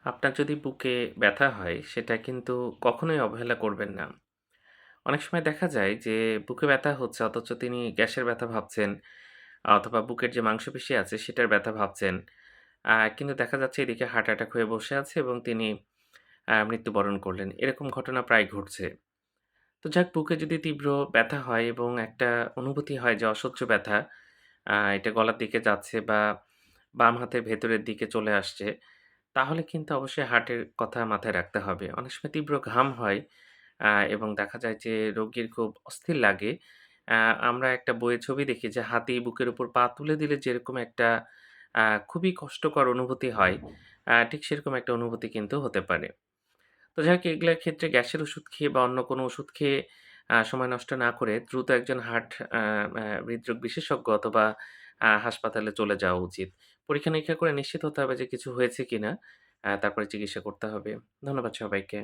আপনার যদি বুকে ব্যথা হয়, সেটা কিন্তু কখনোই অবহেলা করবেন না। অনেক সময় দেখা যায় যে বুকে ব্যথা হচ্ছে অথচ তিনি গ্যাসের ব্যথা ভাবছেন অথবা বুকের যে মাংসপেশি আছে সেটার ব্যথা ভাবছেন। কিন্তু দেখা যাচ্ছে এদিকে হার্ট অ্যাটাক হয়ে বসে আছে এবং তিনি মৃত্যুবরণ করলেন। এরকম ঘটনা প্রায় ঘটছে। তো যাক বুকে যদি তীব্র ব্যথা হয় এবং একটা অনুভূতি হয় যে অসহ্য ব্যথা, এটা গলার দিকে যাচ্ছে বা বাম হাতের ভেতরের দিকে চলে আসছে, তাহলে কিন্তু অবশ্যই হার্টের কথা মাথায় রাখতে হবে। অনেক সময় তীব্র ঘাম হয় এবং দেখা যায় যে রোগীর খুব অস্থির লাগে। আ আমরা একটা বইয়ে ছবি দেখি যে হাতি বুকের উপর পা তুলে দিলে যেরকম একটা খুবই কষ্টকর অনুভূতি হয়, ঠিক সেরকম একটা অনুভূতি কিন্তু হতে পারে। তো যাই হোক এগুলার ক্ষেত্রে গ্যাসের ওষুধ খেয়ে বা অন্য কোনো ওষুধ খেয়ে সময় নষ্ট না করে দ্রুত একজন হার্ট আ আ হৃদরোগ বিশেষজ্ঞ অথবা হাসপাতালে চলে যাওয়া উচিত। পরীক্ষা-নিরীক্ষা করে নিশ্চিত হতে হবে যে কিছু হয়েছে কিনা। তারপরে চিকিৎসা করতে হবে। ধন্যবাদ সবাইকে।